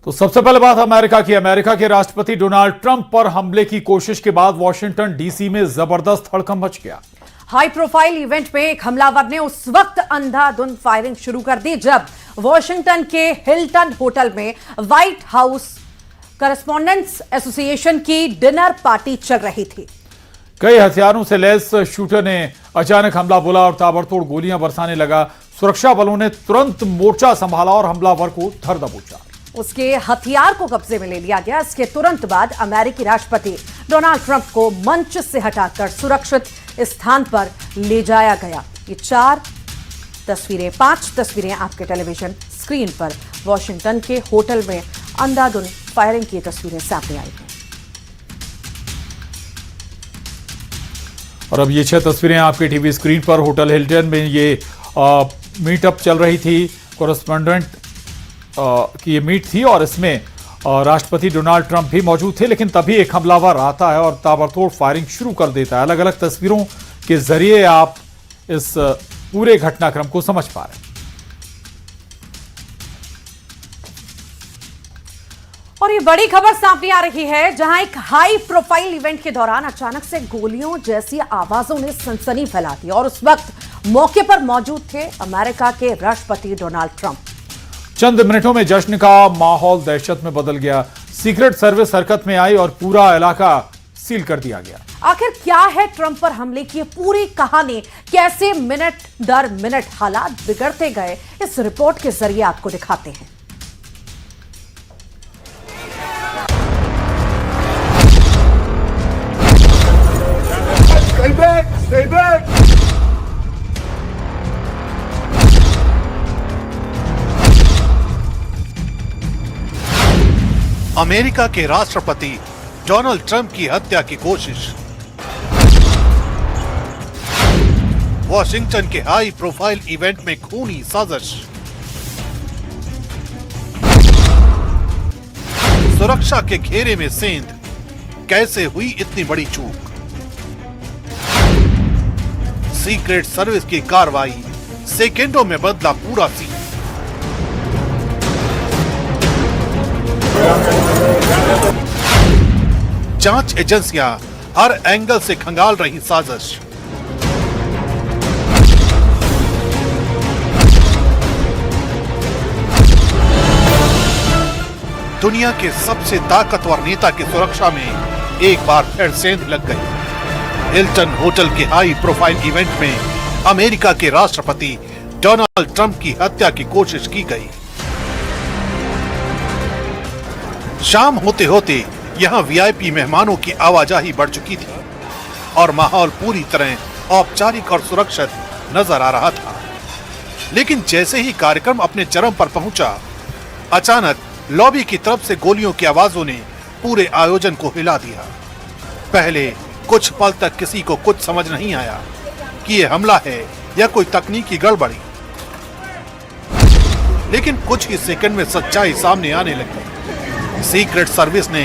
तो सबसे पहले बात अमेरिका की। अमेरिका के राष्ट्रपति डोनाल्ड ट्रंप पर हमले की कोशिश के बाद वॉशिंगटन डीसी में जबरदस्त हड़कंप मच गया। हाई प्रोफाइल इवेंट में एक हमलावर ने उस वक्त अंधाधुंध फायरिंग शुरू कर दी जब वॉशिंगटन के हिल्टन होटल में व्हाइट हाउस करस्पॉन्डेंट्स एसोसिएशन की डिनर पार्टी चल रही थी। कई हथियारों से लैस शूटर ने अचानक हमला बोला और ताबड़तोड़ गोलियां बरसाने लगा। सुरक्षा बलों ने तुरंत मोर्चा संभाला और हमलावर को धर दबोचा। उसके हथियार को कब्जे में ले लिया गया। इसके तुरंत बाद अमेरिकी राष्ट्रपति डोनाल्ड ट्रंप को मंच से हटाकर सुरक्षित स्थान पर ले जाया गया। ये 5 तस्वीरें आपके टेलीविजन स्क्रीन पर वॉशिंगटन के होटल में अंधाधुंध फायरिंग की तस्वीरें सामने आई हैं। और अब ये 6 तस्वीरें आपके टीवी स्क्रीन पर होटल हिल्टन में ये मीटअप चल रही थी। कोरेस्पोंडेंट की ये मीट थी और इसमें राष्ट्रपति डोनाल्ड ट्रंप भी मौजूद थे, लेकिन तभी एक हमलावर आता है और ताबड़तोड़ फायरिंग शुरू कर देता है। अलग अलग तस्वीरों के जरिए आप इस पूरे घटनाक्रम को समझ पा रहे हैं। और ये बड़ी खबर सामने आ रही है जहां एक हाई प्रोफाइल इवेंट के दौरान अचानक से गोलियों जैसी आवाजों ने सनसनी फैला दी और उस वक्त मौके पर मौजूद थे अमेरिका के राष्ट्रपति डोनाल्ड ट्रंप। चंद मिनटों में जश्न का माहौल दहशत में बदल गया। सीक्रेट सर्विस हरकत में आई और पूरा इलाका सील कर दिया गया। आखिर क्या है ट्रंप पर हमले की पूरी कहानी, कैसे मिनट दर मिनट हालात बिगड़ते गए, इस रिपोर्ट के जरिए आपको दिखाते हैं। Stay back! Stay back! America के राष्ट्रपति डोनाल्ड ट्रंप की हत्या की कोशिश। वॉशिंगटन के हाई प्रोफाइल इवेंट में खूनी साजिश। सुरक्षा के घेरे में सेंध। कैसे हुई इतनी बड़ी चूक? सीक्रेट सर्विस की कार्रवाई, सेकेंडों में बदला पूरा सीन। जांच एजेंसियां हर एंगल से खंगाल रही साजिश। दुनिया के सबसे ताकतवर नेता की सुरक्षा में एक बार फिर सेंध लग गई। हिल्टन होटल के हाई प्रोफाइल इवेंट में अमेरिका के राष्ट्रपति डोनाल्ड ट्रंप की हत्या की कोशिश की गई। शाम होते होते यहां वीआईपी मेहमानों की आवाजाही बढ़ चुकी थी और माहौल पूरी तरह औपचारिक और सुरक्षित नजर आ रहा था। लेकिन जैसे ही कार्यक्रम अपने चरम पर पहुंचा, अचानक लॉबी की तरफ से गोलियों की आवाजों ने पूरे आयोजन को हिला दिया। पहले कुछ पल तक किसी को कुछ समझ नहीं आया कि यह हमला है या कोई तकनीकी गड़बड़ी, लेकिन कुछ ही सेकंड में सच्चाई सामने आने लगी। सीक्रेट सर्विस ने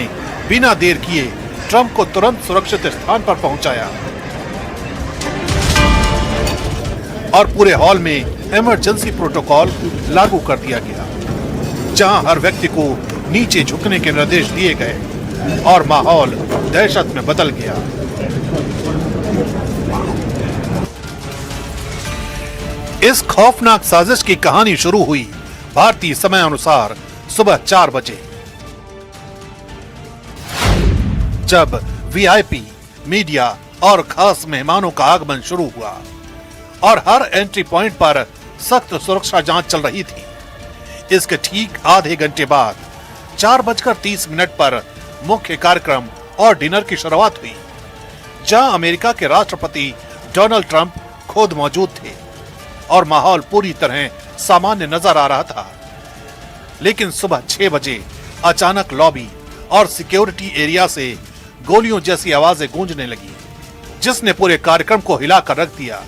बिना देर किए ट्रंप को तुरंत सुरक्षित स्थान पर पहुंचाया और पूरे हॉल में इमरजेंसी प्रोटोकॉल लागू कर दिया गया, जहां हर व्यक्ति को नीचे झुकने के निर्देश दिए गए और माहौल दहशत में बदल गया। इस खौफनाक साजिश की कहानी शुरू हुई भारतीय समय अनुसार सुबह 4 बजे, जब वीआईपी, मीडिया और खास मेहमानों का आगमन शुरू हुआ और हर एंट्री पॉइंट पर सख्त सुरक्षा जांच चल रही थी। इसके ठीक आधे घंटे बाद 4:30 पर मुख्य कार्यक्रम और डिनर की शुरुआत हुई, जहां अमेरिका के राष्ट्रपति डोनाल्ड ट्रंप खुद मौजूद थे और माहौल पूरी तरह सामान्य नजर आ रहा था। लेकिन सुबह 6 बजे अचानक लॉबी और सिक्योरिटी एरिया से गोलियों जैसी आवाजें गूंजने लगी, जिसने पूरे कार्यक्रम को हिलाकर रख दिया।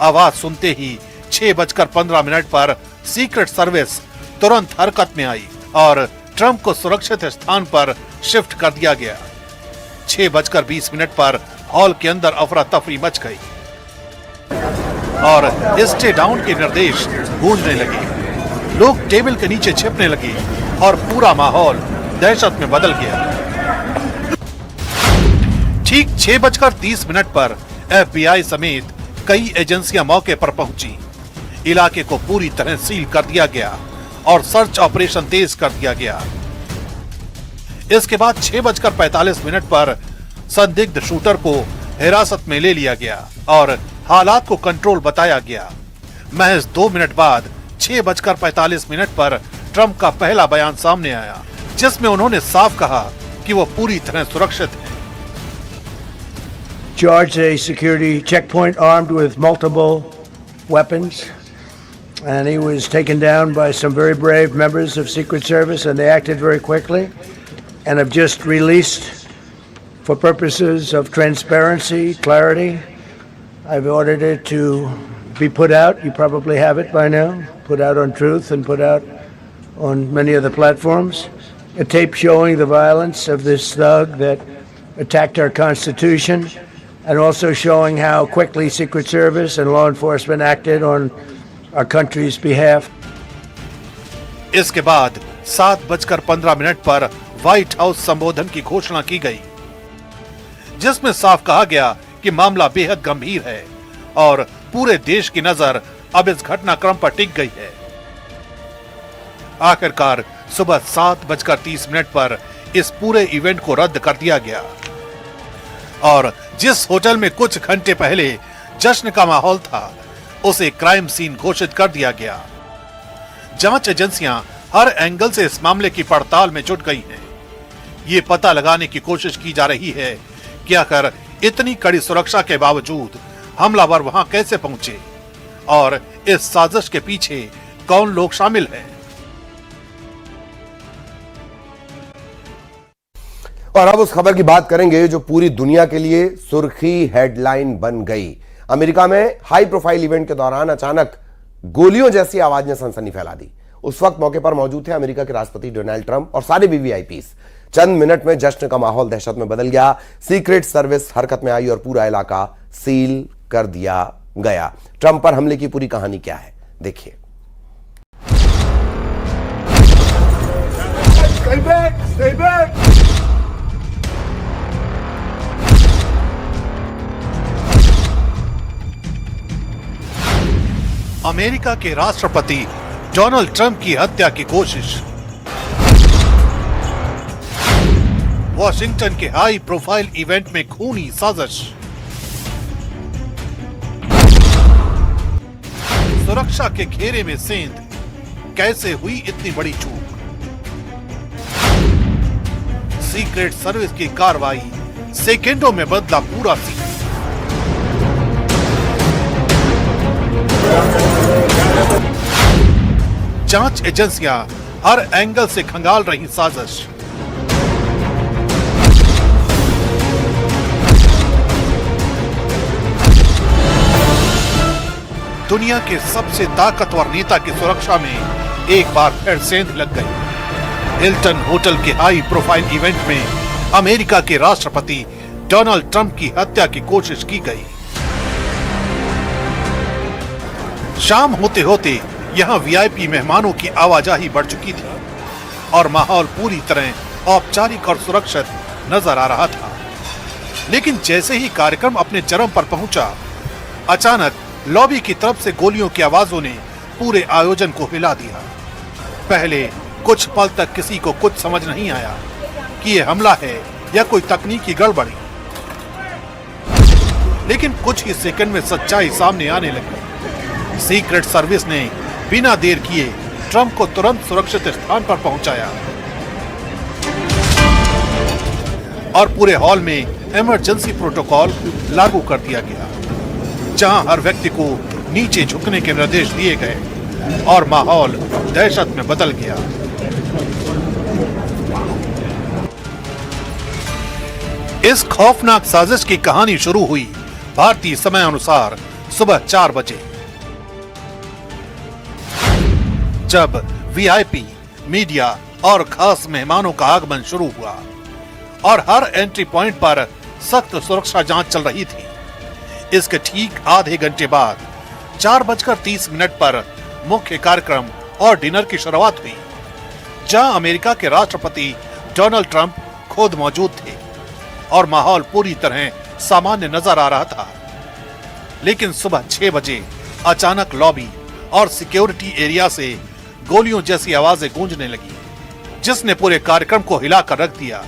आवाज सुनते ही 6:15 पर सीक्रेट सर्विस तुरंत हरकत में आई और ट्रंप को सुरक्षित स्थान पर शिफ्ट कर दिया गया। 6:20 पर हॉल के अंदर अफरा तफरी मच गई और स्टे डाउन के निर्देश गूंजने लगे। लोग टेबल के नीचे छिपने लगे और पूरा माहौल दहशत में बदल गया। ठीक 6:30 पर FBI समेत कई एजेंसियां मौके पर पहुंची। इलाके को पूरी तरह सील कर दिया गया और सर्च ऑपरेशन तेज कर दिया गया। इसके बाद 6:45 पर संदिग्ध शूटर को हिरासत में ले लिया गया और हालात को कंट्रोल बताया गया। महज 2 मिनट बाद 6:45 पर ट्रंप का पहला बयान सामने आया, जिसमें उन्होंने साफ कहा कि वो पूरी तरह सुरक्षित है। Charged a security checkpoint armed with multiple weapons, and he was taken down by some very brave members of Secret Service, and they acted very quickly, and have just released, for purposes of transparency, clarity, I've ordered it to be put out. You probably have it by now, put out on Truth and put out on many other platforms. A tape showing the violence of this thug that attacked our Constitution, and also showing how quickly Secret Service and law enforcement acted on our country's behalf. इसके बाद 7:15 पर white house संबोधन की घोषणा की गई, जिसमें साफ कहा गया कि मामला बेहद गंभीर है और पूरे देश की नजर अब इस घटनाक्रम पर टिक गई है। आखिरकार सुबह 7:30 पर इस पूरे इवेंट को रद्द कर दिया गया और जिस होटल में कुछ घंटे पहले जश्न का माहौल था, उसे क्राइम सीन घोषित कर दिया गया। जांच एजेंसियां हर एंगल से इस मामले की पड़ताल में जुट गई हैं। ये पता लगाने की कोशिश की जा रही है कि आखिर इतनी कड़ी सुरक्षा के बावजूद हमलावर वहां कैसे पहुंचे और इस साजिश के पीछे कौन लोग शामिल हैं। और अब उस खबर की बात करेंगे जो पूरी दुनिया के लिए सुर्खी हेडलाइन बन गई। अमेरिका में हाई प्रोफाइल इवेंट के दौरान अचानक गोलियों जैसी आवाज ने सनसनी फैला दी। उस वक्त मौके पर मौजूद थे अमेरिका के राष्ट्रपति डोनाल्ड ट्रंप और सारे वीवीआईपीस। चंद मिनट में जश्न का माहौल दहशत में बदल गया। सीक्रेट सर्विस हरकत में आई और पूरा इलाका सील कर दिया गया। ट्रंप पर हमले की पूरी कहानी क्या है, देखिए। Stay back! Stay back! America के राष्ट्रपति डोनाल्ड ट्रंप की हत्या की कोशिश। वॉशिंगटन के हाई प्रोफाइल इवेंट में खूनी साजिश। सुरक्षा के घेरे में सेंध, कैसे हुई इतनी बड़ी चूक। सीक्रेट सर्विस की कार्रवाई, सेकेंडों में बदला पूरा सीन। जांच एजेंसियां हर एंगल से खंगाल रही साजिश। दुनिया के सबसे ताकतवर नेता की सुरक्षा में एक बार फिर सेंध लग गई। हिल्टन होटल के हाई प्रोफाइल इवेंट में अमेरिका के राष्ट्रपति डोनाल्ड ट्रंप की हत्या की कोशिश की गई। शाम होते होते यहां वीआईपी मेहमानों की आवाजाही बढ़ चुकी थी और माहौल पूरी तरह औपचारिक और सुरक्षित नजर आ रहा था। लेकिन जैसे ही कार्यक्रम अपने चरम पर पहुंचा, अचानक लॉबी की तरफ से गोलियों की आवाजों ने पूरे आयोजन को हिला दिया। पहले कुछ पल तक किसी को कुछ समझ नहीं आया कि यह हमला है या कोई तकनीकी गड़बड़ी, लेकिन कुछ ही सेकंड में सच्चाई सामने आने लगी। सीक्रेट सर्विस ने बिना देर किए ट्रंप को तुरंत सुरक्षित स्थान पर पहुंचाया और पूरे हॉल में इमरजेंसी प्रोटोकॉल लागू कर दिया गया, जहां हर व्यक्ति को नीचे झुकने के निर्देश दिए गए और माहौल दहशत में बदल गया। इस खौफनाक साजिश की कहानी शुरू हुई भारतीय समय अनुसार सुबह 4 बजे, जब वीआईपी, मीडिया और खास मेहमानों का आगमन शुरू हुआ और हर एंट्री पॉइंट पर सख्त सुरक्षा जांच चल रही थी। इसके ठीक आधे घंटे बाद 4:30 पर मुख्य कार्यक्रम और डिनर की शुरुआत हुई, जहां अमेरिका के राष्ट्रपति डोनाल्ड ट्रंप खुद मौजूद थे और माहौल पूरी तरह सामान्य नजर आ रहा था। लेकिन सुबह 6 बजे अचानक लॉबी और सिक्योरिटी एरिया से गोलियों जैसी आवाजें गूंजने लगी, जिसने पूरे कार्यक्रम को हिलाकर रख दिया।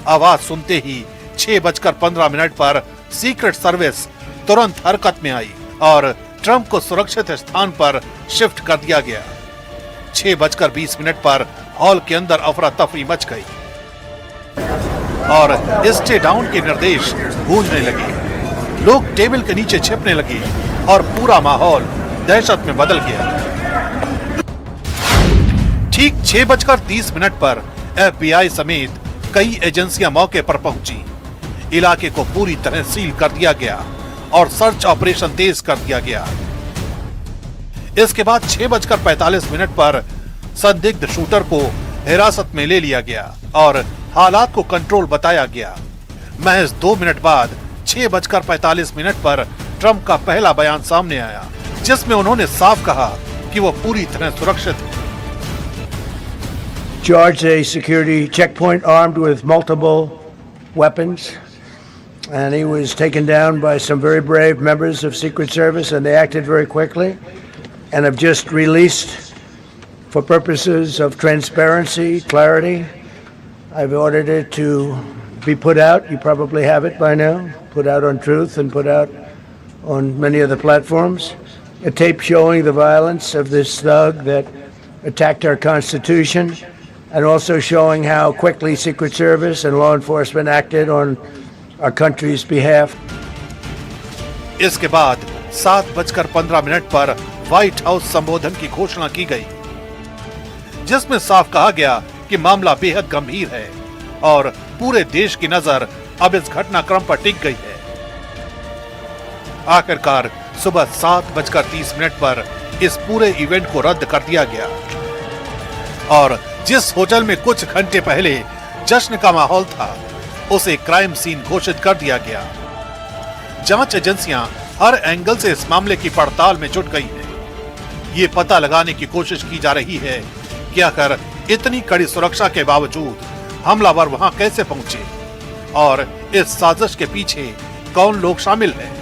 आवाज सुनते ही 6:15 पर सीक्रेट सर्विस तुरंत हरकत में आई और ट्रंप को सुरक्षित स्थान पर शिफ्ट कर दिया गया। 6:20 पर हॉल के अंदर अफरा तफरी मच गई और स्टे डाउन के निर्देश गूंजने लगे। लोग टेबल के नीचे छिपने लगे और पूरा माहौल दहशत में बदल गया। ठीक 6:30 पर FBI समेत कई एजेंसियां मौके पर पहुंची। इलाके को पूरी तरह सील कर दिया गया और सर्च ऑपरेशन तेज कर दिया गया। इसके बाद 6:45 पर संदिग्ध शूटर को हिरासत में ले लिया गया और हालात को कंट्रोल बताया गया। महज 2 मिनट बाद 6:45 पर ट्रंप का पहला बयान सामने आया, जिसमें उन्होंने साफ कहा कि वो पूरी तरह सुरक्षित है। Charged a security checkpoint armed with multiple weapons, and he was taken down by some very brave members of Secret Service, and they acted very quickly, and have just released, for purposes of transparency, clarity, I've ordered it to be put out. You probably have it by now, put out on Truth and put out on many other platforms. A tape showing the violence of this thug that attacked our Constitution, and also showing how quickly Secret Service and law enforcement acted on our country's behalf. इसके बाद 7:15 पर white house संबोधन की घोषणा की गई, जिसमें साफ कहा गया कि मामला बेहद गंभीर है और पूरे देश की नजर अब इस घटनाक्रम पर टिक गई है। आखिरकार सुबह 7:30 पर इस पूरे इवेंट को रद्द कर दिया गया और जिस होटल में कुछ घंटे पहले जश्न का माहौल था, उसे क्राइम सीन घोषित कर दिया गया। जांच एजेंसियां हर एंगल से इस मामले की पड़ताल में जुट गई हैं। ये पता लगाने की कोशिश की जा रही है कि आखिर इतनी कड़ी सुरक्षा के बावजूद हमलावर वहां कैसे पहुंचे और इस साजिश के पीछे कौन लोग शामिल हैं।